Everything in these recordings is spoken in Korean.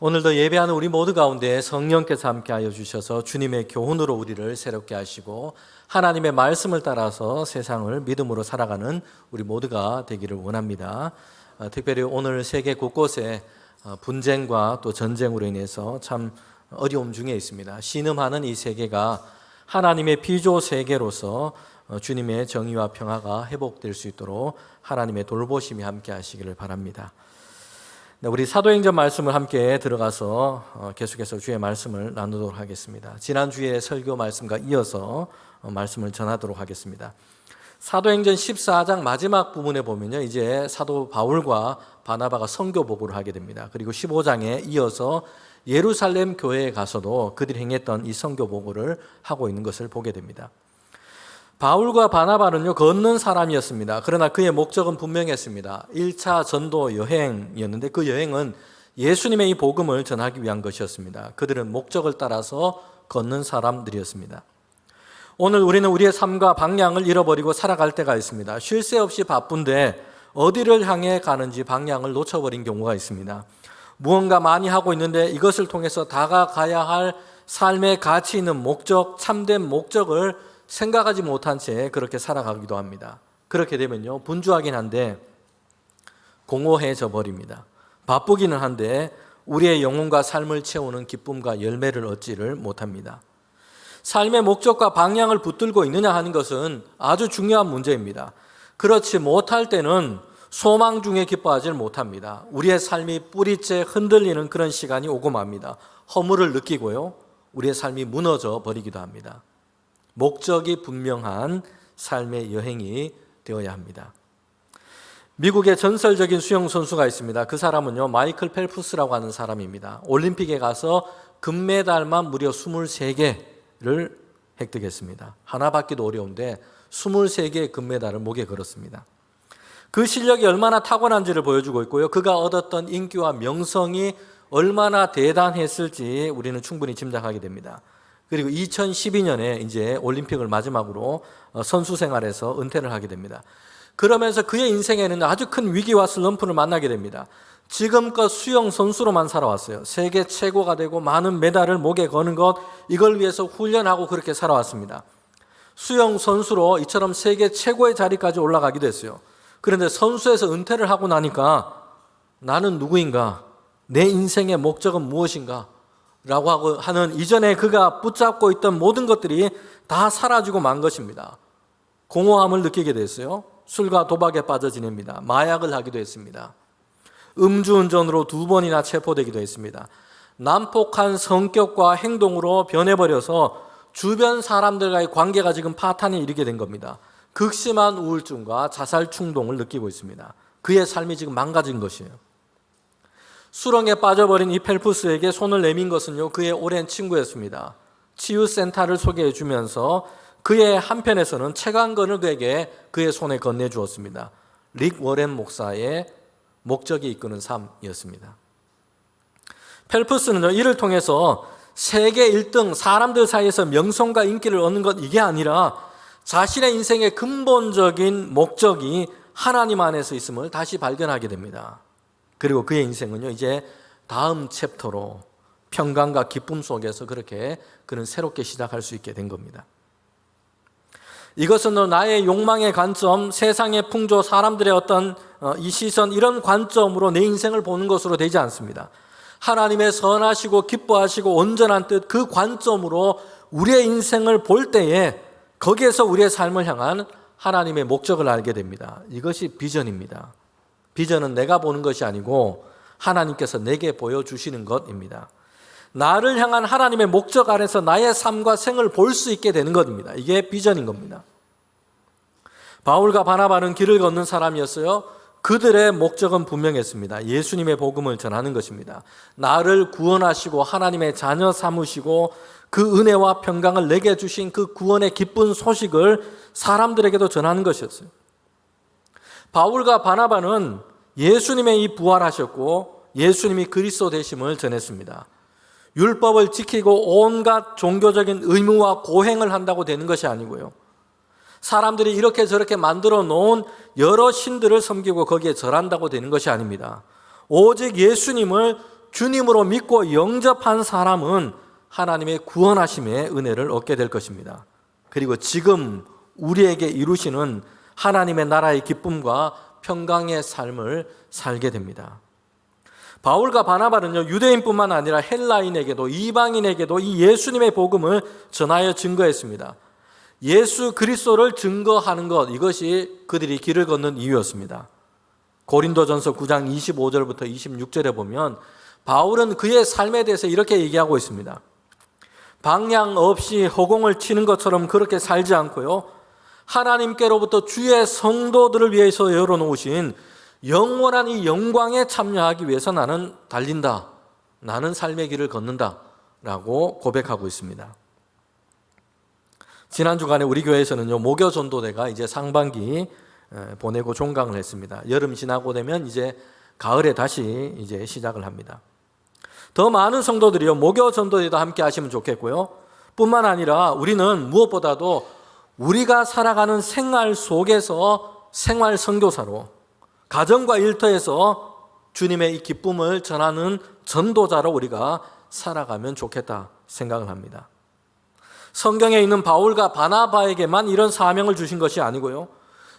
오늘도 예배하는 우리 모두 가운데 성령께서 함께하여 주셔서 주님의 교훈으로 우리를 새롭게 하시고 하나님의 말씀을 따라서 세상을 믿음으로 살아가는 우리 모두가 되기를 원합니다. 특별히 오늘 세계 곳곳에 분쟁과 또 전쟁으로 인해서 참 어려움 중에 있습니다. 신음하는 이 세계가 하나님의 피조 세계로서 주님의 정의와 평화가 회복될 수 있도록 하나님의 돌보심이 함께 하시기를 바랍니다. 우리 사도행전 말씀을 함께 들어가서 계속해서 주의 말씀을 나누도록 하겠습니다. 지난주에 설교 말씀과 이어서 말씀을 전하도록 하겠습니다. 사도행전 14장 마지막 부분에 보면요, 이제 사도 바울과 바나바가 선교 보고를 하게 됩니다. 그리고 15장에 이어서 예루살렘 교회에 가서도 그들이 행했던 이 선교 보고를 하고 있는 것을 보게 됩니다. 바울과 바나바는요, 걷는 사람이었습니다. 그러나 그의 목적은 분명했습니다. 1차 전도 여행이었는데 그 여행은 예수님의 이 복음을 전하기 위한 것이었습니다. 그들은 목적을 따라서 걷는 사람들이었습니다. 오늘 우리는 우리의 삶과 방향을 잃어버리고 살아갈 때가 있습니다. 쉴 새 없이 바쁜데 어디를 향해 가는지 방향을 놓쳐버린 경우가 있습니다. 무언가 많이 하고 있는데 이것을 통해서 다가가야 할 삶의 가치 있는 목적, 참된 목적을 생각하지 못한 채 그렇게 살아가기도 합니다. 그렇게 되면요, 분주하긴 한데 공허해져 버립니다. 바쁘기는 한데 우리의 영혼과 삶을 채우는 기쁨과 열매를 얻지를 못합니다. 삶의 목적과 방향을 붙들고 있느냐 하는 것은 아주 중요한 문제입니다. 그렇지 못할 때는 소망 중에 기뻐하지 못합니다. 우리의 삶이 뿌리째 흔들리는 그런 시간이 오고 맙니다. 허물을 느끼고요, 우리의 삶이 무너져 버리기도 합니다. 목적이 분명한 삶의 여행이 되어야 합니다. 미국의 전설적인 수영 선수가 있습니다. 그 사람은요, 마이클 펠프스라고 하는 사람입니다. 올림픽에 가서 금메달만 무려 23개를 획득했습니다. 하나 받기도 어려운데 23개의 금메달을 목에 걸었습니다. 그 실력이 얼마나 타고난지를 보여주고 있고요, 그가 얻었던 인기와 명성이 얼마나 대단했을지 우리는 충분히 짐작하게 됩니다. 그리고 2012년에 이제 올림픽을 마지막으로 선수 생활에서 은퇴를 하게 됩니다. 그러면서 그의 인생에는 아주 큰 위기와 슬럼프를 만나게 됩니다. 지금껏 수영 선수로만 살아왔어요. 세계 최고가 되고 많은 메달을 목에 거는 것, 이걸 위해서 훈련하고 그렇게 살아왔습니다. 수영 선수로 이처럼 세계 최고의 자리까지 올라가기도 했어요. 그런데 선수에서 은퇴를 하고 나니까 나는 누구인가? 내 인생의 목적은 무엇인가? 라고 하는 이전에 그가 붙잡고 있던 모든 것들이 다 사라지고 만 것입니다. 공허함을 느끼게 됐어요. 술과 도박에 빠져 지냅니다. 마약을 하기도 했습니다. 음주운전으로 2번이나 체포되기도 했습니다. 난폭한 성격과 행동으로 변해버려서 주변 사람들과의 관계가 지금 파탄에 이르게 된 겁니다. 극심한 우울증과 자살 충동을 느끼고 있습니다. 그의 삶이 지금 망가진 것이에요. 수렁에 빠져버린 이 펠프스에게 손을 내민 것은요, 그의 오랜 친구였습니다. 치유센터를 소개해 주면서 그의 한편에서는 책 한 권을 그에게 그의 손에 건네주었습니다. 릭 워렌 목사의 목적이 이끄는 삶이었습니다. 펠프스는요, 이를 통해서 세계 1등, 사람들 사이에서 명성과 인기를 얻는 것, 이게 아니라 자신의 인생의 근본적인 목적이 하나님 안에서 있음을 다시 발견하게 됩니다. 그리고 그의 인생은요, 이제 다음 챕터로 평강과 기쁨 속에서 그렇게 그는 새롭게 시작할 수 있게 된 겁니다. 이것은 나의 욕망의 관점, 세상의 풍조, 사람들의 어떤 이 시선, 이런 관점으로 내 인생을 보는 것으로 되지 않습니다. 하나님의 선하시고 기뻐하시고 온전한 뜻, 그 관점으로 우리의 인생을 볼 때에 거기에서 우리의 삶을 향한 하나님의 목적을 알게 됩니다. 이것이 비전입니다. 비전은 내가 보는 것이 아니고 하나님께서 내게 보여주시는 것입니다. 나를 향한 하나님의 목적 안에서 나의 삶과 생을 볼 수 있게 되는 것입니다. 이게 비전인 겁니다. 바울과 바나바는 길을 걷는 사람이었어요. 그들의 목적은 분명했습니다. 예수님의 복음을 전하는 것입니다. 나를 구원하시고 하나님의 자녀 삼으시고 그 은혜와 평강을 내게 주신 그 구원의 기쁜 소식을 사람들에게도 전하는 것이었어요. 바울과 바나바는 예수님의 이 부활하셨고 예수님이 그리스도 되심을 전했습니다. 율법을 지키고 온갖 종교적인 의무와 고행을 한다고 되는 것이 아니고요, 사람들이 이렇게 저렇게 만들어 놓은 여러 신들을 섬기고 거기에 절한다고 되는 것이 아닙니다. 오직 예수님을 주님으로 믿고 영접한 사람은 하나님의 구원하심의 은혜를 얻게 될 것입니다. 그리고 지금 우리에게 이루시는 하나님의 나라의 기쁨과 평강의 삶을 살게 됩니다. 바울과 바나바는요, 유대인뿐만 아니라 헬라인에게도 이방인에게도 이 예수님의 복음을 전하여 증거했습니다. 예수 그리스도를 증거하는 것, 이것이 그들이 길을 걷는 이유였습니다. 고린도전서 9장 25절부터 26절에 보면 바울은 그의 삶에 대해서 이렇게 얘기하고 있습니다. 방향 없이 허공을 치는 것처럼 그렇게 살지 않고요, 하나님께로부터 주의 성도들을 위해서 열어놓으신 영원한 이 영광에 참여하기 위해서 나는 달린다. 나는 삶의 길을 걷는다. 라고 고백하고 있습니다. 지난 주간에 우리 교회에서는요, 목요 전도대가 이제 상반기 보내고 종강을 했습니다. 여름 지나고 되면 이제 가을에 다시 이제 시작을 합니다. 더 많은 성도들이요, 목요 전도대도 함께 하시면 좋겠고요. 뿐만 아니라 우리는 무엇보다도 우리가 살아가는 생활 속에서 생활 선교사로, 가정과 일터에서 주님의 이 기쁨을 전하는 전도자로 우리가 살아가면 좋겠다 생각을 합니다. 성경에 있는 바울과 바나바에게만 이런 사명을 주신 것이 아니고요,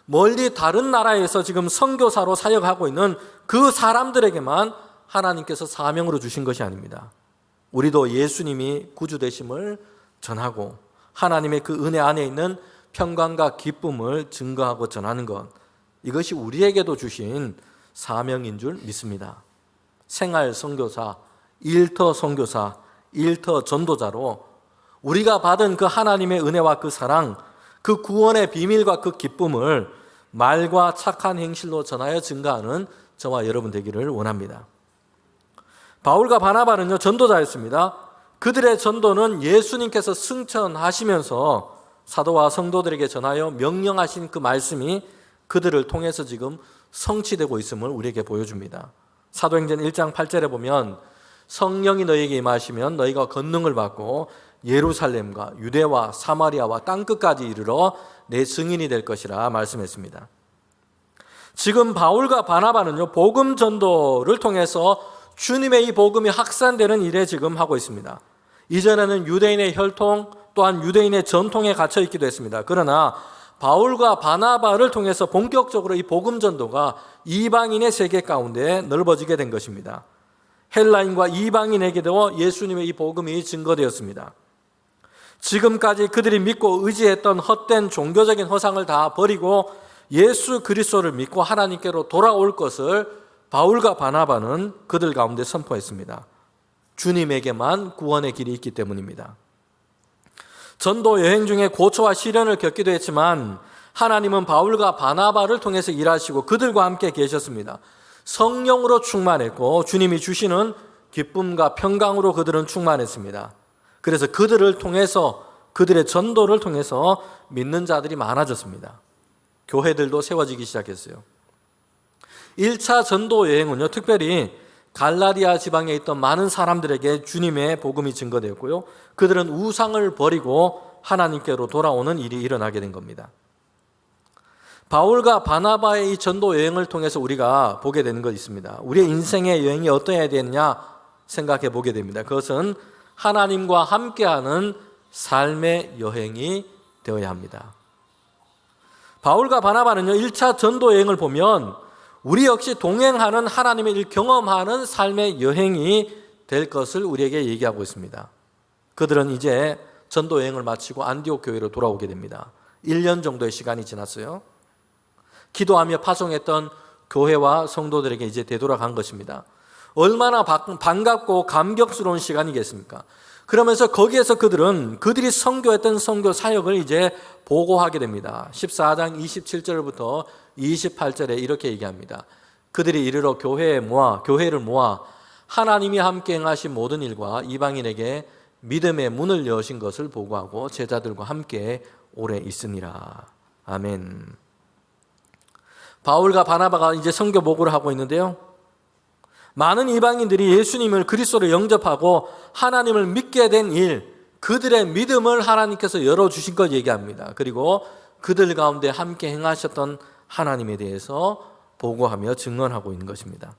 멀리 다른 나라에서 지금 선교사로 사역하고 있는 그 사람들에게만 하나님께서 사명으로 주신 것이 아닙니다. 우리도 예수님이 구주 되심을 전하고 하나님의 그 은혜 안에 있는 평강과 기쁨을 증거하고 전하는 것, 이것이 우리에게도 주신 사명인 줄 믿습니다. 생활 선교사, 일터 선교사, 일터 전도자로 우리가 받은 그 하나님의 은혜와 그 사랑, 그 구원의 비밀과 그 기쁨을 말과 착한 행실로 전하여 증가하는 저와 여러분 되기를 원합니다. 바울과 바나바는요, 전도자였습니다. 그들의 전도는 예수님께서 승천하시면서 사도와 성도들에게 전하여 명령하신 그 말씀이 그들을 통해서 지금 성취되고 있음을 우리에게 보여줍니다. 사도행전 1장 8절에 보면 성령이 너희에게 임하시면 너희가 권능을 받고 예루살렘과 유대와 사마리아와 땅끝까지 이르러 내 증인이 될 것이라 말씀했습니다. 지금 바울과 바나바는요, 복음 전도를 통해서 주님의 이 복음이 확산되는 일에 지금 하고 있습니다. 이전에는 유대인의 혈통 또한 유대인의 전통에 갇혀 있기도 했습니다. 그러나 바울과 바나바를 통해서 본격적으로 이 복음 전도가 이방인의 세계 가운데 넓어지게 된 것입니다. 헬라인과 이방인에게도 예수님의 이 복음이 증거되었습니다. 지금까지 그들이 믿고 의지했던 헛된 종교적인 허상을 다 버리고 예수 그리스도를 믿고 하나님께로 돌아올 것을 바울과 바나바는 그들 가운데 선포했습니다. 주님에게만 구원의 길이 있기 때문입니다. 전도 여행 중에 고초와 시련을 겪기도 했지만 하나님은 바울과 바나바를 통해서 일하시고 그들과 함께 계셨습니다. 성령으로 충만했고 주님이 주시는 기쁨과 평강으로 그들은 충만했습니다. 그래서 그들을 통해서, 그들의 전도를 통해서 믿는 자들이 많아졌습니다. 교회들도 세워지기 시작했어요. 1차 전도 여행은요, 특별히 갈라디아 지방에 있던 많은 사람들에게 주님의 복음이 증거되었고요, 그들은 우상을 버리고 하나님께로 돌아오는 일이 일어나게 된 겁니다. 바울과 바나바의 이 전도 여행을 통해서 우리가 보게 되는 것이 있습니다. 우리의 인생의 여행이 어떠해야 되느냐 생각해 보게 됩니다. 그것은 하나님과 함께하는 삶의 여행이 되어야 합니다. 바울과 바나바는요, 1차 전도 여행을 보면 우리 역시 동행하는 하나님의 일 경험하는 삶의 여행이 될 것을 우리에게 얘기하고 있습니다. 그들은 이제 전도 여행을 마치고 안디옥 교회로 돌아오게 됩니다. 1년 정도의 시간이 지났어요. 기도하며 파송했던 교회와 성도들에게 이제 되돌아간 것입니다. 얼마나 반갑고 감격스러운 시간이겠습니까? 그러면서 거기에서 그들은 그들이 선교했던 선교 사역을 이제 보고하게 됩니다. 14장 27절부터 28절에 이렇게 얘기합니다. 그들이 이르러 교회를 모아 하나님이 함께 행하신 모든 일과 이방인에게 믿음의 문을 여신 것을 보고하고 제자들과 함께 오래 있으니라. 아멘. 바울과 바나바가 이제 선교 보고를 하고 있는데요, 많은 이방인들이 예수님을 그리스도로 영접하고 하나님을 믿게 된 일, 그들의 믿음을 하나님께서 열어주신 것 얘기합니다. 그리고 그들 가운데 함께 행하셨던 하나님에 대해서 보고하며 증언하고 있는 것입니다.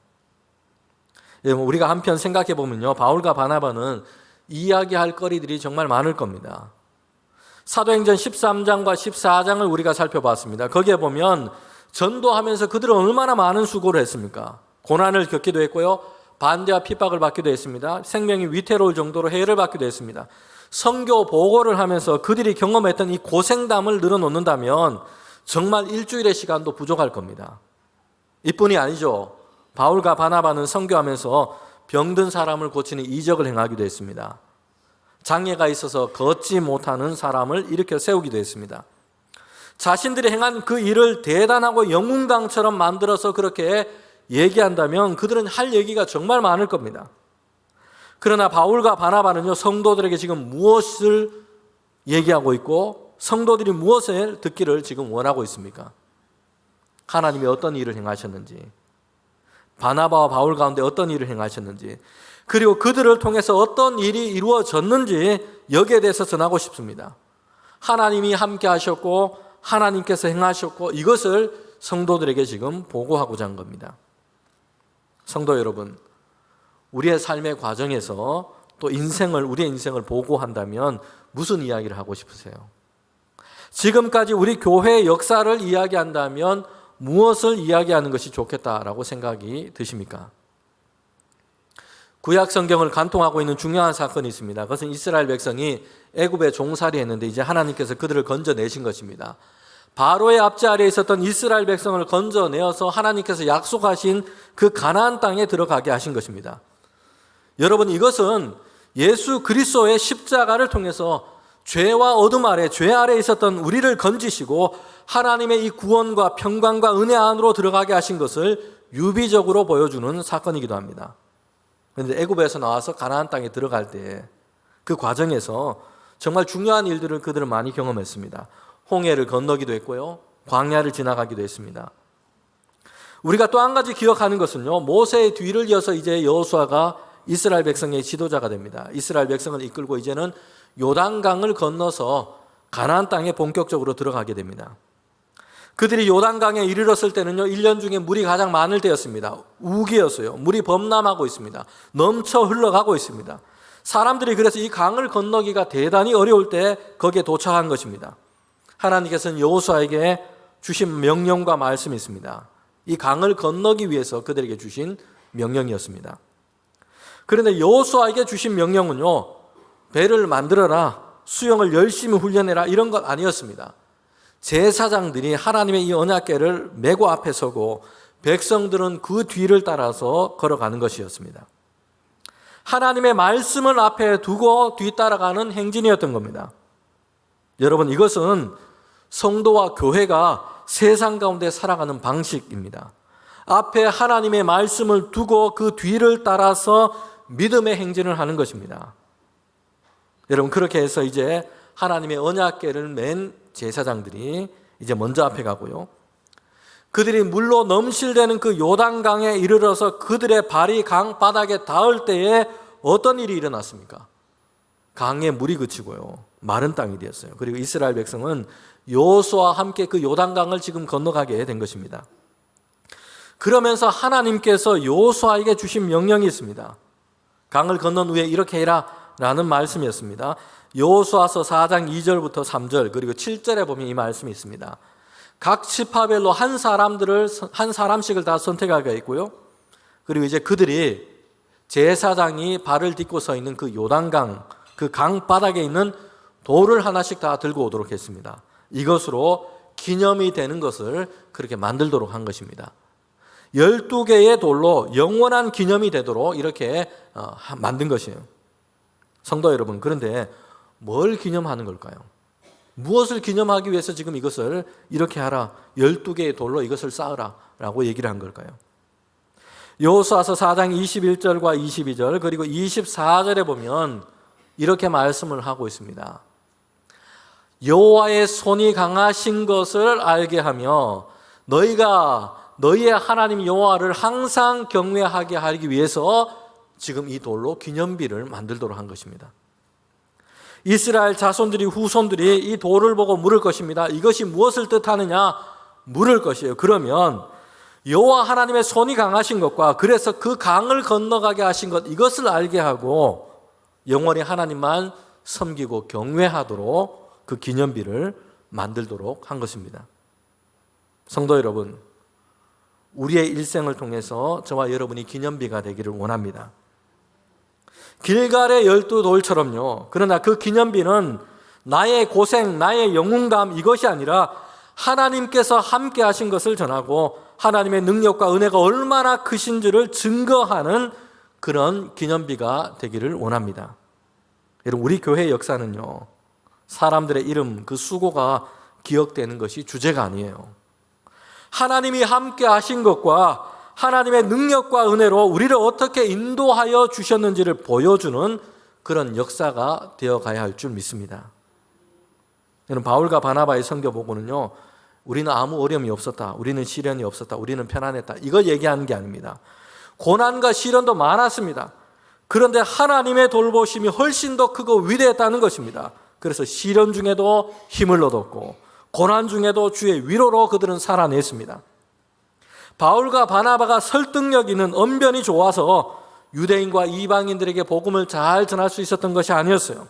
우리가 한편 생각해 보면요, 바울과 바나바는 이야기할 거리들이 정말 많을 겁니다. 사도행전 13장과 14장을 우리가 살펴봤습니다. 거기에 보면 전도하면서 그들은 얼마나 많은 수고를 했습니까? 고난을 겪기도 했고요, 반대와 핍박을 받기도 했습니다. 생명이 위태로울 정도로 해를 받기도 했습니다. 선교 보고를 하면서 그들이 경험했던 이 고생담을 늘어놓는다면 정말 일주일의 시간도 부족할 겁니다. 이뿐이 아니죠. 바울과 바나바는 선교하면서 병든 사람을 고치는 이적을 행하기도 했습니다. 장애가 있어서 걷지 못하는 사람을 일으켜 세우기도 했습니다. 자신들이 행한 그 일을 대단하고 영웅강처럼 만들어서 그렇게 얘기한다면 그들은 할 얘기가 정말 많을 겁니다. 그러나 바울과 바나바는요, 성도들에게 지금 무엇을 얘기하고 있고 성도들이 무엇을 듣기를 지금 원하고 있습니까? 하나님이 어떤 일을 행하셨는지, 바나바와 바울 가운데 어떤 일을 행하셨는지, 그리고 그들을 통해서 어떤 일이 이루어졌는지 여기에 대해서 전하고 싶습니다. 하나님이 함께 하셨고 하나님께서 행하셨고 이것을 성도들에게 지금 보고하고자 한 겁니다. 성도 여러분, 우리의 삶의 과정에서 또 우리의 인생을 보고한다면 무슨 이야기를 하고 싶으세요? 지금까지 우리 교회의 역사를 이야기한다면 무엇을 이야기하는 것이 좋겠다라고 생각이 드십니까? 구약 성경을 간통하고 있는 중요한 사건이 있습니다. 그것은 이스라엘 백성이 애굽에 종살이했는데 이제 하나님께서 그들을 건져내신 것입니다. 바로의 앞자리에 있었던 이스라엘 백성을 건져내어서 하나님께서 약속하신 그 가나안 땅에 들어가게 하신 것입니다. 여러분, 이것은 예수 그리스도의 십자가를 통해서 죄와 어둠 아래, 죄 아래 있었던 우리를 건지시고 하나님의 이 구원과 평강과 은혜 안으로 들어가게 하신 것을 유비적으로 보여주는 사건이기도 합니다. 그런데 애굽에서 나와서 가나안 땅에 들어갈 때 그 과정에서 정말 중요한 일들을 그들은 많이 경험했습니다. 홍해를 건너기도 했고요, 광야를 지나가기도 했습니다. 우리가 또 한 가지 기억하는 것은요, 모세의 뒤를 이어서 이제 여호수아가 이스라엘 백성의 지도자가 됩니다. 이스라엘 백성을 이끌고 이제는 요단강을 건너서 가나안 땅에 본격적으로 들어가게 됩니다. 그들이 요단강에 이르렀을 때는요, 1년 중에 물이 가장 많을 때였습니다. 우기였어요. 물이 범람하고 있습니다. 넘쳐 흘러가고 있습니다. 사람들이 그래서 이 강을 건너기가 대단히 어려울 때 거기에 도착한 것입니다. 하나님께서는 여호수아에게 주신 명령과 말씀이 있습니다. 이 강을 건너기 위해서 그들에게 주신 명령이었습니다. 그런데 여호수아에게 주신 명령은요, 배를 만들어라, 수영을 열심히 훈련해라, 이런 것 아니었습니다. 제사장들이 하나님의 이 언약궤를 메고 앞에 서고 백성들은 그 뒤를 따라서 걸어가는 것이었습니다. 하나님의 말씀을 앞에 두고 뒤따라가는 행진이었던 겁니다. 여러분, 이것은 성도와 교회가 세상 가운데 살아가는 방식입니다. 앞에 하나님의 말씀을 두고 그 뒤를 따라서 믿음의 행진을 하는 것입니다. 여러분, 그렇게 해서 이제 하나님의 언약궤를 맨 제사장들이 이제 먼저 앞에 가고요, 그들이 물로 넘실대는 그 요단강에 이르러서 그들의 발이 강 바닥에 닿을 때에 어떤 일이 일어났습니까? 강에 물이 그치고요, 마른 땅이 되었어요. 그리고 이스라엘 백성은 여호수아와 함께 그 요단강을 지금 건너가게 된 것입니다. 그러면서 하나님께서 여호수아에게 주신 명령이 있습니다. 강을 건넌 후에 이렇게 해라 라는 말씀이었습니다. 여호수아서 4장 2절부터 3절 그리고 7절에 보면 이 말씀이 있습니다. 각 지파별로 한 사람씩을 다 선택하게 있고요, 그리고 이제 그들이 제사장이 발을 딛고 서 있는 그 요단강, 그 강 바닥에 있는 돌을 하나씩 다 들고 오도록 했습니다. 이것으로 기념이 되는 것을 그렇게 만들도록 한 것입니다. 12개의 돌로 영원한 기념이 되도록 이렇게 만든 것이에요. 성도 여러분, 그런데 뭘 기념하는 걸까요? 무엇을 기념하기 위해서 지금 이것을 이렇게 하라, 12개의 돌로 이것을 쌓으라 라고 얘기를 한 걸까요? 여호수아서 4장 21절과 22절 그리고 24절에 보면 이렇게 말씀을 하고 있습니다. 여호와의 손이 강하신 것을 알게 하며 너희가 너희의 하나님 여호와를 항상 경외하게 하기 위해서 지금 이 돌로 기념비를 만들도록 한 것입니다. 이스라엘 자손들이, 후손들이 이 돌을 보고 물을 것입니다. 이것이 무엇을 뜻하느냐? 물을 것이에요. 그러면 여호와 하나님의 손이 강하신 것과 그래서 그 강을 건너가게 하신 것, 이것을 알게 하고 영원히 하나님만 섬기고 경외하도록 그 기념비를 만들도록 한 것입니다. 성도 여러분, 우리의 일생을 통해서 저와 여러분이 기념비가 되기를 원합니다. 길갈의 12돌처럼요. 그러나 그 기념비는 나의 고생, 나의 영웅담, 이것이 아니라 하나님께서 함께 하신 것을 전하고 하나님의 능력과 은혜가 얼마나 크신지를 증거하는 그런 기념비가 되기를 원합니다. 여러분, 우리 교회의 역사는요, 사람들의 이름, 그 수고가 기억되는 것이 주제가 아니에요. 하나님이 함께 하신 것과 하나님의 능력과 은혜로 우리를 어떻게 인도하여 주셨는지를 보여주는 그런 역사가 되어가야 할 줄 믿습니다. 여러분, 바울과 바나바의 선교 보고는요, 우리는 아무 어려움이 없었다, 우리는 시련이 없었다, 우리는 편안했다, 이걸 얘기하는 게 아닙니다. 고난과 시련도 많았습니다. 그런데 하나님의 돌보심이 훨씬 더 크고 위대했다는 것입니다. 그래서 시련 중에도 힘을 얻었고 고난 중에도 주의 위로로 그들은 살아냈습니다. 바울과 바나바가 설득력 있는 언변이 좋아서 유대인과 이방인들에게 복음을 잘 전할 수 있었던 것이 아니었어요.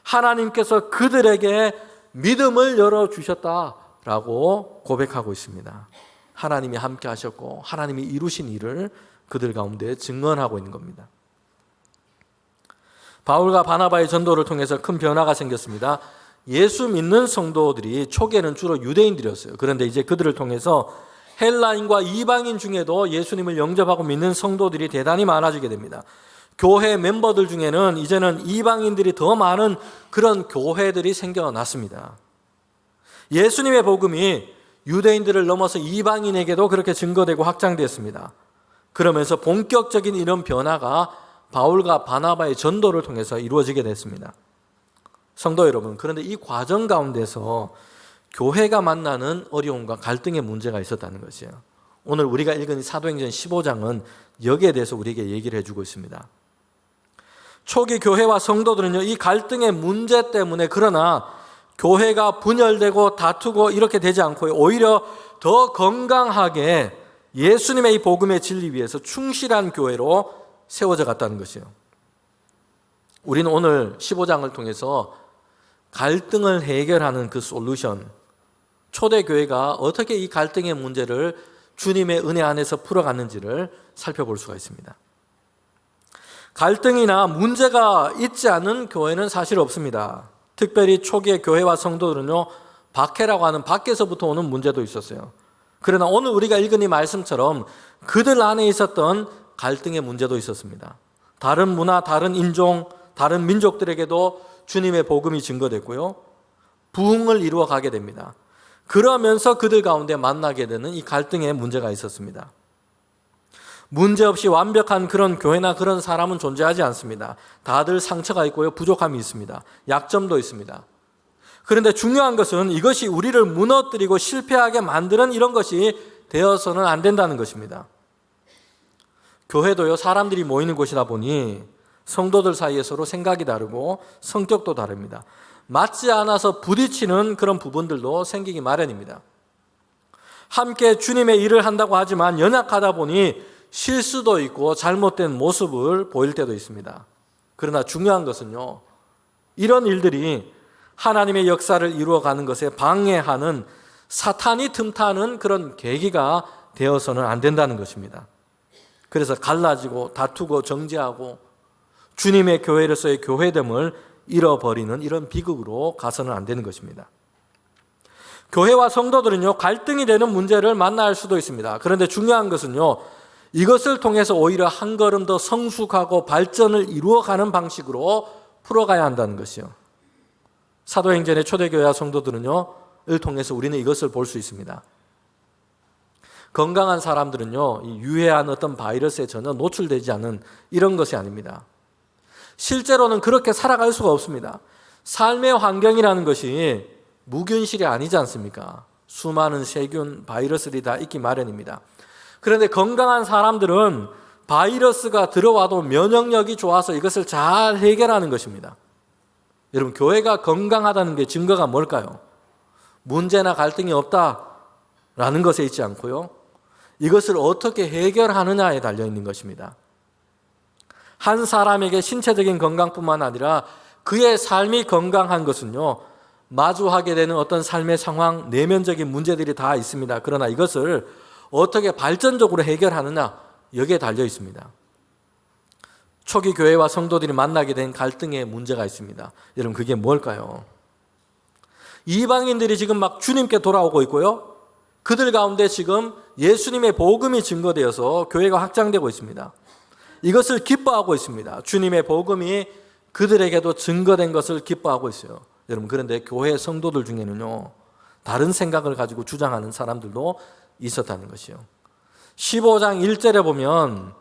하나님께서 그들에게 믿음을 열어주셨다라고 고백하고 있습니다. 하나님이 함께 하셨고 하나님이 이루신 일을 그들 가운데 증언하고 있는 겁니다. 바울과 바나바의 전도를 통해서 큰 변화가 생겼습니다. 예수 믿는 성도들이 초기에는 주로 유대인들이었어요. 그런데 이제 그들을 통해서 헬라인과 이방인 중에도 예수님을 영접하고 믿는 성도들이 대단히 많아지게 됩니다. 교회 멤버들 중에는 이제는 이방인들이 더 많은 그런 교회들이 생겨났습니다. 예수님의 복음이 유대인들을 넘어서 이방인에게도 그렇게 증거되고 확장되었습니다. 그러면서 본격적인 이런 변화가 바울과 바나바의 전도를 통해서 이루어지게 됐습니다. 성도 여러분, 그런데 이 과정 가운데서 교회가 만나는 어려움과 갈등의 문제가 있었다는 것이에요. 오늘 우리가 읽은 이 사도행전 15장은 여기에 대해서 우리에게 얘기를 해주고 있습니다. 초기 교회와 성도들은요, 이 갈등의 문제 때문에 그러나 교회가 분열되고 다투고 이렇게 되지 않고 오히려 더 건강하게 예수님의 이 복음의 진리 위에서 충실한 교회로 세워져 갔다는 것이에요. 우리는 오늘 15장을 통해서 갈등을 해결하는 그 솔루션, 초대교회가 어떻게 이 갈등의 문제를 주님의 은혜 안에서 풀어갔는지를 살펴볼 수가 있습니다. 갈등이나 문제가 있지 않은 교회는 사실 없습니다. 특별히 초기의 교회와 성도들은요, 박해라고 하는 밖에서부터 오는 문제도 있었어요. 그러나 오늘 우리가 읽은 이 말씀처럼 그들 안에 있었던 갈등의 문제도 있었습니다. 다른 문화, 다른 인종, 다른 민족들에게도 주님의 복음이 증거됐고요, 부흥을 이루어 가게 됩니다. 그러면서 그들 가운데 만나게 되는 이 갈등의 문제가 있었습니다. 문제없이 완벽한 그런 교회나 그런 사람은 존재하지 않습니다. 다들 상처가 있고요, 부족함이 있습니다. 약점도 있습니다. 그런데 중요한 것은 이것이 우리를 무너뜨리고 실패하게 만드는 이런 것이 되어서는 안 된다는 것입니다. 교회도요, 사람들이 모이는 곳이다 보니 성도들 사이에 서로 생각이 다르고 성격도 다릅니다. 맞지 않아서 부딪히는 그런 부분들도 생기기 마련입니다. 함께 주님의 일을 한다고 하지만 연약하다 보니 실수도 있고 잘못된 모습을 보일 때도 있습니다. 그러나 중요한 것은요, 이런 일들이 하나님의 역사를 이루어가는 것에 방해하는, 사탄이 틈타는 그런 계기가 되어서는 안 된다는 것입니다. 그래서 갈라지고 다투고 정죄하고 주님의 교회로서의 교회됨을 잃어버리는 이런 비극으로 가서는 안 되는 것입니다. 교회와 성도들은요, 갈등이 되는 문제를 만날 수도 있습니다. 그런데 중요한 것은요, 이것을 통해서 오히려 한 걸음 더 성숙하고 발전을 이루어가는 방식으로 풀어가야 한다는 것이요. 사도행전의 초대교회와 성도들은요, 을 통해서 우리는 이것을 볼 수 있습니다. 건강한 사람들은요, 이 유해한 어떤 바이러스에 전혀 노출되지 않은 이런 것이 아닙니다. 실제로는 그렇게 살아갈 수가 없습니다. 삶의 환경이라는 것이 무균실이 아니지 않습니까? 수많은 세균, 바이러스들이 다 있기 마련입니다. 그런데 건강한 사람들은 바이러스가 들어와도 면역력이 좋아서 이것을 잘 해결하는 것입니다. 여러분, 교회가 건강하다는 게 증거가 뭘까요? 문제나 갈등이 없다라는 것에 있지 않고요, 이것을 어떻게 해결하느냐에 달려 있는 것입니다. 한 사람에게 신체적인 건강뿐만 아니라 그의 삶이 건강한 것은요, 마주하게 되는 어떤 삶의 상황, 내면적인 문제들이 다 있습니다. 그러나 이것을 어떻게 발전적으로 해결하느냐, 여기에 달려 있습니다. 초기 교회와 성도들이 만나게 된 갈등의 문제가 있습니다. 여러분, 그게 뭘까요? 이방인들이 지금 막 주님께 돌아오고 있고요, 그들 가운데 지금 예수님의 복음이 증거되어서 교회가 확장되고 있습니다. 이것을 기뻐하고 있습니다. 주님의 복음이 그들에게도 증거된 것을 기뻐하고 있어요. 여러분, 그런데 교회 성도들 중에는요, 다른 생각을 가지고 주장하는 사람들도 있었다는 것이요. 15장 1절에 보면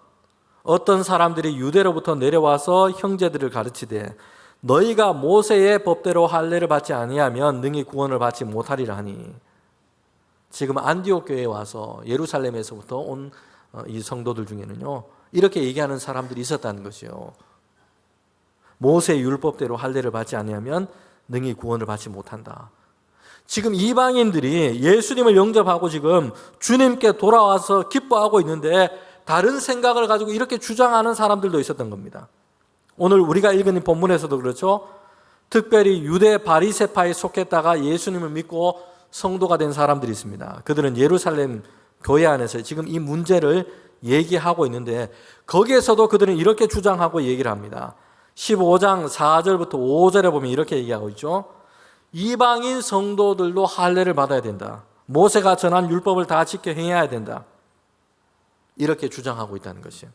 어떤 사람들이 유대로부터 내려와서 형제들을 가르치되 너희가 모세의 법대로 할례를 받지 아니하면 능히 구원을 받지 못하리라 하니, 지금 안디옥 교회에 와서 예루살렘에서부터 온 이 성도들 중에는요, 이렇게 얘기하는 사람들이 있었다는 것이요. 모세의 율법대로 할례를 받지 아니하면 능히 구원을 받지 못한다. 지금 이방인들이 예수님을 영접하고 지금 주님께 돌아와서 기뻐하고 있는데 다른 생각을 가지고 이렇게 주장하는 사람들도 있었던 겁니다. 오늘 우리가 읽은 이 본문에서도 그렇죠. 특별히 유대 바리새파에 속했다가 예수님을 믿고 성도가 된 사람들이 있습니다. 그들은 예루살렘 교회 안에서 지금 이 문제를 얘기하고 있는데 거기에서도 그들은 이렇게 주장하고 얘기를 합니다. 15장 4절부터 5절에 보면 이렇게 얘기하고 있죠. 이방인 성도들도 할례를 받아야 된다. 모세가 전한 율법을 다 지켜 행해야 된다. 이렇게 주장하고 있다는 것이에요.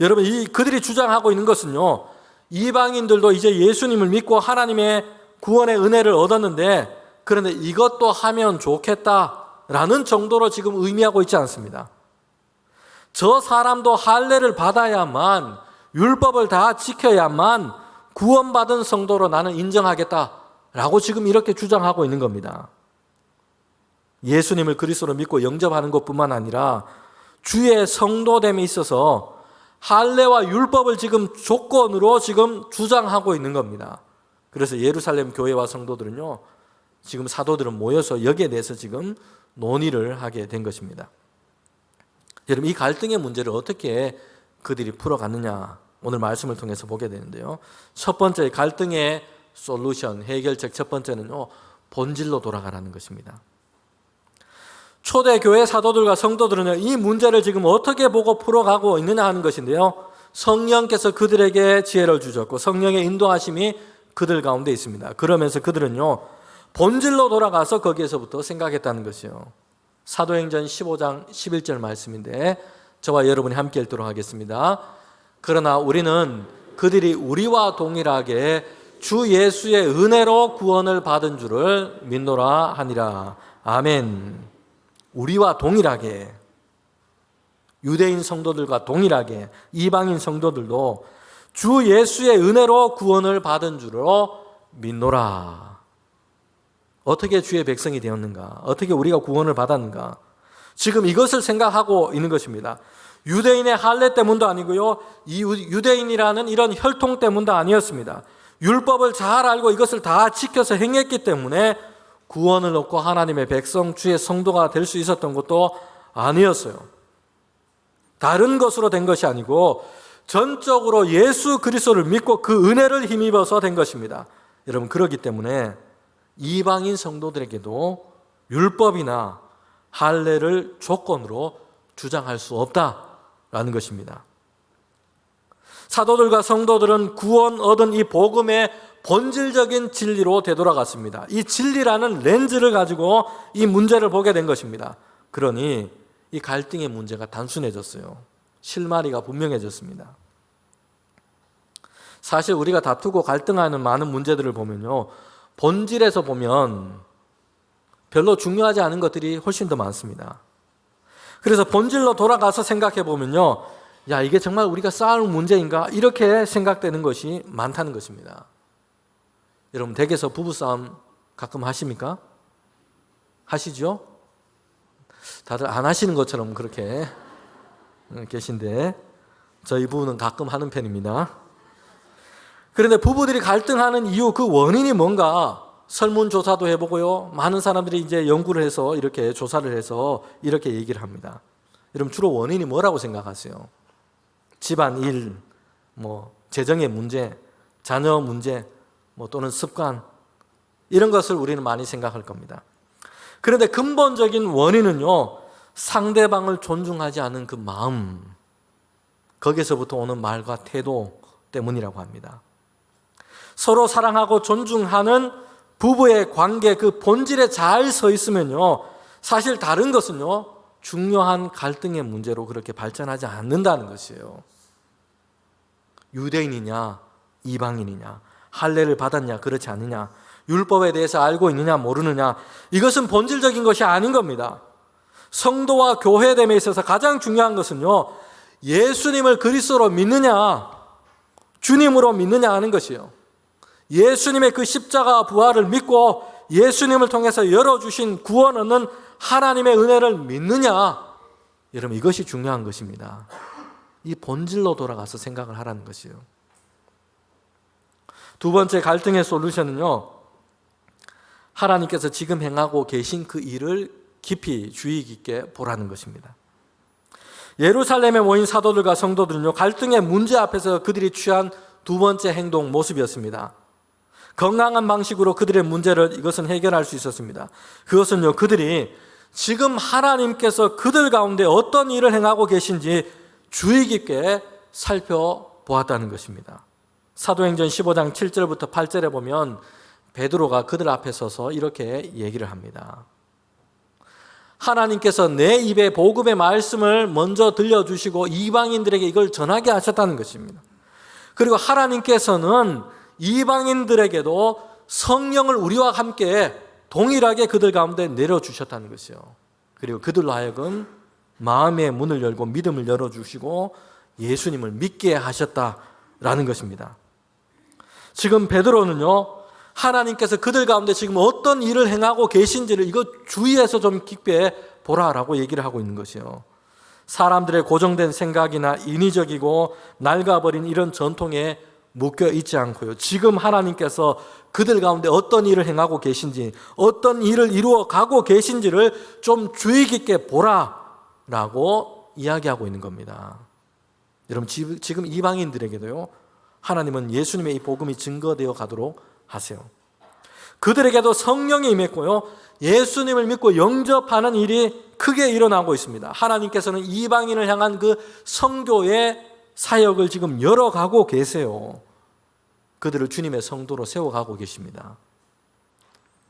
여러분, 그들이 주장하고 있는 것은요, 이방인들도 이제 예수님을 믿고 하나님의 구원의 은혜를 얻었는데 그런데 이것도 하면 좋겠다라는 정도로 지금 의미하고 있지 않습니다. 저 사람도 할례를 받아야만, 율법을 다 지켜야만 구원받은 성도로 나는 인정하겠다라고 지금 이렇게 주장하고 있는 겁니다. 예수님을 그리스도로 믿고 영접하는 것뿐만 아니라 주의 성도됨에 있어서 할례와 율법을 지금 조건으로 지금 주장하고 있는 겁니다. 그래서 예루살렘 교회와 성도들은요, 지금 사도들은 모여서 여기에 대해서 지금 논의를 하게 된 것입니다. 여러분, 이 갈등의 문제를 어떻게 그들이 풀어갔느냐, 오늘 말씀을 통해서 보게 되는데요. 첫 번째 갈등의 솔루션, 해결책 첫 번째는요, 본질로 돌아가라는 것입니다. 초대교회 사도들과 성도들은 이 문제를 지금 어떻게 보고 풀어가고 있느냐 하는 것인데요. 성령께서 그들에게 지혜를 주셨고 성령의 인도하심이 그들 가운데 있습니다. 그러면서 그들은요, 본질로 돌아가서 거기에서부터 생각했다는 것이요. 사도행전 15장 11절 말씀인데 저와 여러분이 함께 읽도록 하겠습니다. 그러나 우리는 그들이 우리와 동일하게 주 예수의 은혜로 구원을 받은 줄을 믿노라 하니라. 아멘. 우리와 동일하게, 유대인 성도들과 동일하게 이방인 성도들도 주 예수의 은혜로 구원을 받은 줄로 믿노라. 어떻게 주의 백성이 되었는가? 어떻게 우리가 구원을 받았는가? 지금 이것을 생각하고 있는 것입니다. 유대인의 할례 때문도 아니고요, 이 유대인이라는 이런 혈통 때문도 아니었습니다. 율법을 잘 알고 이것을 다 지켜서 행했기 때문에 구원을 얻고 하나님의 백성, 주의 성도가 될 수 있었던 것도 아니었어요. 다른 것으로 된 것이 아니고 전적으로 예수 그리스도를 믿고 그 은혜를 힘입어서 된 것입니다. 여러분, 그렇기 때문에 이방인 성도들에게도 율법이나 할례를 조건으로 주장할 수 없다라는 것입니다. 사도들과 성도들은 구원 얻은 이 복음의 본질적인 진리로 되돌아갔습니다. 이 진리라는 렌즈를 가지고 이 문제를 보게 된 것입니다. 그러니 이 갈등의 문제가 단순해졌어요. 실마리가 분명해졌습니다. 사실 우리가 다투고 갈등하는 많은 문제들을 보면요, 본질에서 보면 별로 중요하지 않은 것들이 훨씬 더 많습니다. 그래서 본질로 돌아가서 생각해 보면요, 야, 이게 정말 우리가 싸울 문제인가? 이렇게 생각되는 것이 많다는 것입니다. 여러분, 댁에서 부부싸움 가끔 하십니까? 하시죠? 다들 안 하시는 것처럼 그렇게 계신데 저희 부부는 가끔 하는 편입니다. 그런데 부부들이 갈등하는 이유, 그 원인이 뭔가 설문조사도 해보고요. 많은 사람들이 이제 연구를 해서 이렇게 조사를 해서 이렇게 얘기를 합니다. 여러분 주로 원인이 뭐라고 생각하세요? 집안일, 재정의 문제, 자녀 문제, 또는 습관 이런 것을 우리는 많이 생각할 겁니다. 그런데 근본적인 원인은요, 상대방을 존중하지 않은 그 마음, 거기서부터 오는 말과 태도 때문이라고 합니다. 서로 사랑하고 존중하는 부부의 관계 그 본질에 잘 서 있으면요, 사실 다른 것은요, 중요한 갈등의 문제로 그렇게 발전하지 않는다는 것이에요. 유대인이냐 이방인이냐, 할례를 받았냐 그렇지 않느냐, 율법에 대해서 알고 있느냐 모르느냐, 이것은 본질적인 것이 아닌 겁니다. 성도와 교회됨에 있어서 가장 중요한 것은요, 예수님을 그리스도로 믿느냐 주님으로 믿느냐 하는 것이에요. 예수님의 그 십자가 부활을 믿고 예수님을 통해서 열어주신 구원 얻는 하나님의 은혜를 믿느냐, 여러분 이것이 중요한 것입니다. 이 본질로 돌아가서 생각을 하라는 것이에요. 두 번째 갈등의 솔루션은요, 하나님께서 지금 행하고 계신 그 일을 깊이 주의 깊게 보라는 것입니다. 예루살렘에 모인 사도들과 성도들은요, 갈등의 문제 앞에서 그들이 취한 두 번째 행동 모습이었습니다. 건강한 방식으로 그들의 문제를 이것은 해결할 수 있었습니다. 그것은요, 그들이 지금 하나님께서 그들 가운데 어떤 일을 행하고 계신지 주의 깊게 살펴보았다는 것입니다. 사도행전 15장 7절부터 8절에 보면 베드로가 그들 앞에 서서 이렇게 얘기를 합니다. 하나님께서 내 입에 복음의 말씀을 먼저 들려주시고 이방인들에게 이걸 전하게 하셨다는 것입니다. 그리고 하나님께서는 이방인들에게도 성령을 우리와 함께 동일하게 그들 가운데 내려주셨다는 것이요. 그리고 그들로 하여금 마음의 문을 열고 믿음을 열어주시고 예수님을 믿게 하셨다라는 것입니다. 지금 베드로는요, 하나님께서 그들 가운데 지금 어떤 일을 행하고 계신지를 이거 주의해서 좀 깊게 보라라고 얘기를 하고 있는 것이요. 사람들의 고정된 생각이나 인위적이고 낡아버린 이런 전통에 묶여 있지 않고요, 지금 하나님께서 그들 가운데 어떤 일을 행하고 계신지, 어떤 일을 이루어 가고 계신지를 좀 주의 깊게 보라라고 이야기하고 있는 겁니다. 여러분 지금 이방인들에게도요, 하나님은 예수님의 이 복음이 증거되어 가도록 하세요. 그들에게도 성령이 임했고요, 예수님을 믿고 영접하는 일이 크게 일어나고 있습니다. 하나님께서는 이방인을 향한 그 선교의 사역을 지금 열어가고 계세요. 그들을 주님의 성도로 세워가고 계십니다.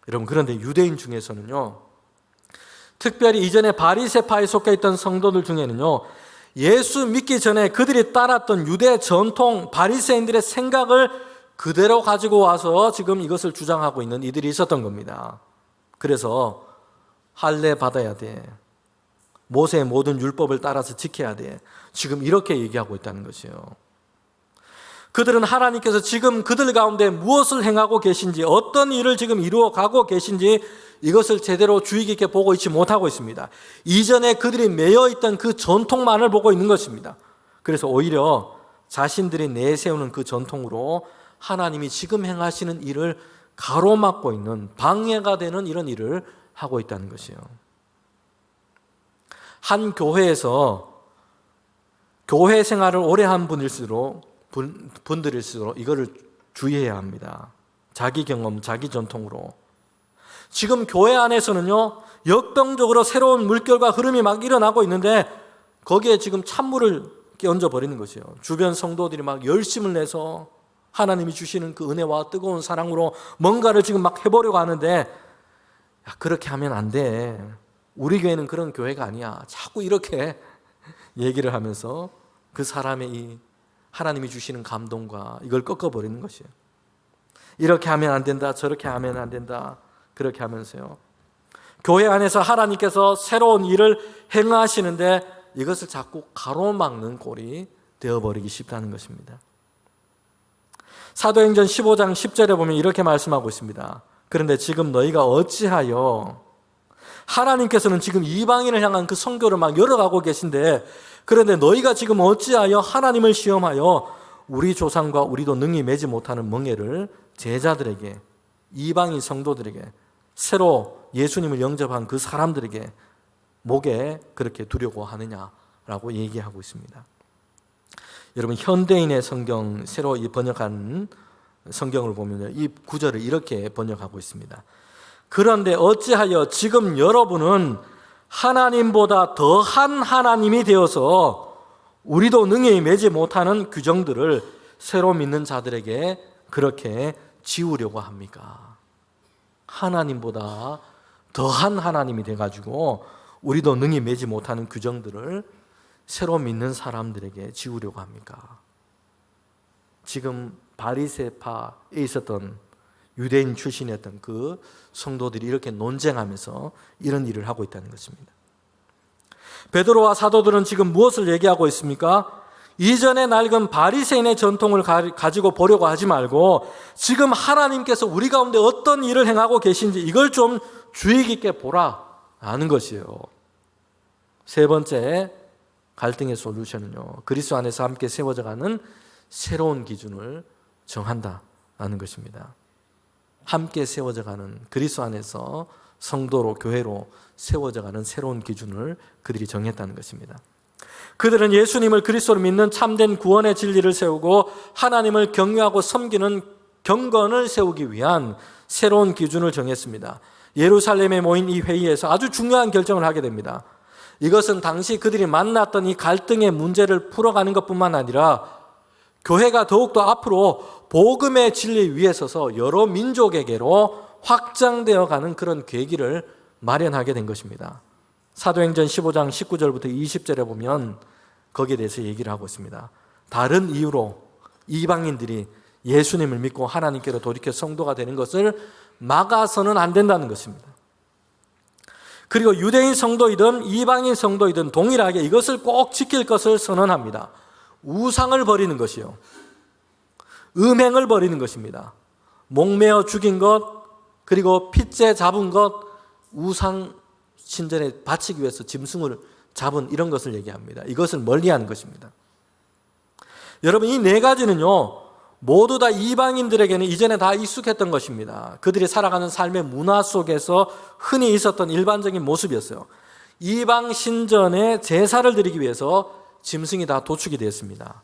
여러분, 그런데 유대인 중에서는요, 특별히 이전에 바리새파에 속해 있던 성도들 중에는요, 예수 믿기 전에 그들이 따랐던 유대 전통 바리새인들의 생각을 그대로 가지고 와서 지금 이것을 주장하고 있는 이들이 있었던 겁니다. 그래서 할례 받아야 돼, 모세의 모든 율법을 따라서 지켜야 돼, 지금 이렇게 얘기하고 있다는 것이에요. 그들은 하나님께서 지금 그들 가운데 무엇을 행하고 계신지, 어떤 일을 지금 이루어 가고 계신지 이것을 제대로 주의 깊게 보고 있지 못하고 있습니다. 이전에 그들이 매여 있던 그 전통만을 보고 있는 것입니다. 그래서 오히려 자신들이 내세우는 그 전통으로 하나님이 지금 행하시는 일을 가로막고 있는, 방해가 되는 이런 일을 하고 있다는 것이에요. 한 교회에서 교회 생활을 오래 한 분들일수록 이거를 주의해야 합니다. 자기 경험, 자기 전통으로. 지금 교회 안에서는요, 역동적으로 새로운 물결과 흐름이 막 일어나고 있는데 거기에 지금 찬물을 끼얹어 버리는 것이에요. 주변 성도들이 막 열심을 내서 하나님이 주시는 그 은혜와 뜨거운 사랑으로 뭔가를 지금 막 해보려고 하는데, 야, 그렇게 하면 안 돼, 우리 교회는 그런 교회가 아니야, 자꾸 이렇게 얘기를 하면서 그 사람의 이 하나님이 주시는 감동과 이걸 꺾어버리는 것이에요. 이렇게 하면 안 된다, 저렇게 하면 안 된다, 그렇게 하면서요, 교회 안에서 하나님께서 새로운 일을 행하시는데 이것을 자꾸 가로막는 꼴이 되어버리기 쉽다는 것입니다. 사도행전 15장 10절에 보면 이렇게 말씀하고 있습니다. 그런데 지금 너희가 어찌하여, 하나님께서는 지금 이방인을 향한 그 선교를 막 열어가고 계신데, 그런데 너희가 지금 어찌하여 하나님을 시험하여 우리 조상과 우리도 능히 매지 못하는 멍에를 제자들에게 이방인 성도들에게, 새로 예수님을 영접한 그 사람들에게 목에 그렇게 두려고 하느냐라고 얘기하고 있습니다. 여러분, 현대인의 성경, 새로 번역한 성경을 보면 이 구절을 이렇게 번역하고 있습니다. 그런데 어찌하여 지금 여러분은 하나님보다 더한 하나님이 되어서 우리도 능히 매지 못하는 규정들을 새로 믿는 자들에게 그렇게 지우려고 합니까? 하나님보다 더한 하나님이 돼가지고 우리도 능히 매지 못하는 규정들을 새로 믿는 사람들에게 지우려고 합니까? 지금 바리새파에 있었던 유대인 출신이었던 그 성도들이 이렇게 논쟁하면서 이런 일을 하고 있다는 것입니다. 베드로와 사도들은 지금 무엇을 얘기하고 있습니까? 이전에 낡은 바리새인의 전통을 가지고 보려고 하지 말고 지금 하나님께서 우리 가운데 어떤 일을 행하고 계신지 이걸 좀 주의 깊게 보라는 것이에요. 세 번째 갈등의 솔루션은요, 그리스도 안에서 함께 세워져가는 새로운 기준을 정한다는 것입니다. 함께 세워져가는, 그리스도 안에서 성도로, 교회로 세워져가는 새로운 기준을 그들이 정했다는 것입니다. 그들은 예수님을 그리스도로 믿는 참된 구원의 진리를 세우고 하나님을 경외하고 섬기는 경건을 세우기 위한 새로운 기준을 정했습니다. 예루살렘에 모인 이 회의에서 아주 중요한 결정을 하게 됩니다. 이것은 당시 그들이 만났던 이 갈등의 문제를 풀어가는 것뿐만 아니라 교회가 더욱더 앞으로 복음의 진리 위에 서서 여러 민족에게로 확장되어 가는 그런 계기를 마련하게 된 것입니다. 사도행전 15장 19절부터 20절에 보면 거기에 대해서 얘기를 하고 있습니다. 다른 이유로 이방인들이 예수님을 믿고 하나님께로 돌이켜 성도가 되는 것을 막아서는 안 된다는 것입니다. 그리고 유대인 성도이든 이방인 성도이든 동일하게 이것을 꼭 지킬 것을 선언합니다. 우상을 버리는 것이요, 음행을 버리는 것입니다. 목매어 죽인 것, 그리고 핏째 잡은 것, 우상 신전에 바치기 위해서 짐승을 잡은 이런 것을 얘기합니다. 이것을 멀리하는 것입니다. 여러분, 이 네 가지는요 모두 다 이방인들에게는 이전에 다 익숙했던 것입니다. 그들이 살아가는 삶의 문화 속에서 흔히 있었던 일반적인 모습이었어요. 이방 신전에 제사를 드리기 위해서 짐승이 다 도축이 되었습니다.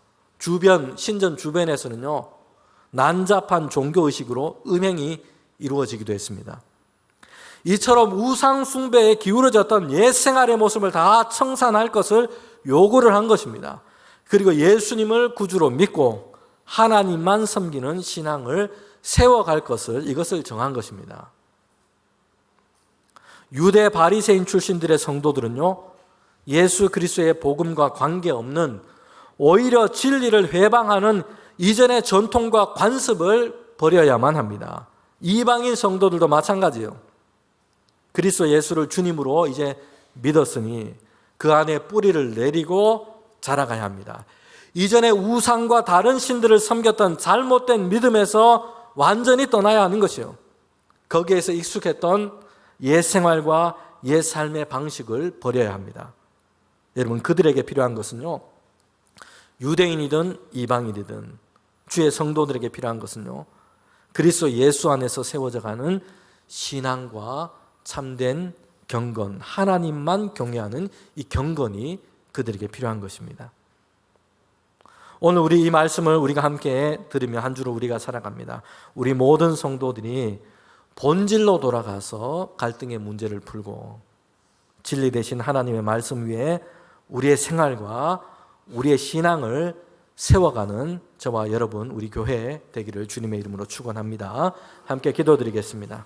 신전 주변에서는요 난잡한 종교의식으로 음행이 이루어지기도 했습니다. 이처럼 우상 숭배에 기울어졌던 옛 생활의 모습을 다 청산할 것을 요구를 한 것입니다. 그리고 예수님을 구주로 믿고 하나님만 섬기는 신앙을 세워갈 것을, 이것을 정한 것입니다. 유대 바리새인 출신들의 성도들은요 예수 그리스도의 복음과 관계없는 오히려 진리를 회방하는 이전의 전통과 관습을 버려야만 합니다. 이방인 성도들도 마찬가지예요. 그리스도 예수를 주님으로 이제 믿었으니 그 안에 뿌리를 내리고 자라가야 합니다. 이전에 우상과 다른 신들을 섬겼던 잘못된 믿음에서 완전히 떠나야 하는 것이요, 거기에서 익숙했던 옛 생활과 옛 삶의 방식을 버려야 합니다. 여러분, 그들에게 필요한 것은요 유대인이든 이방인이든 주의 성도들에게 필요한 것은요 그리스도 예수 안에서 세워져가는 신앙과 참된 경건, 하나님만 경외하는 이 경건이 그들에게 필요한 것입니다. 오늘 우리 이 말씀을 우리가 함께 들으며 한 주로 우리가 살아갑니다. 우리 모든 성도들이 본질로 돌아가서 갈등의 문제를 풀고 진리 되신 하나님의 말씀 위에 우리의 생활과 우리의 신앙을 세워가는 저와 여러분, 우리 교회 되기를 주님의 이름으로 축원합니다. 함께 기도드리겠습니다.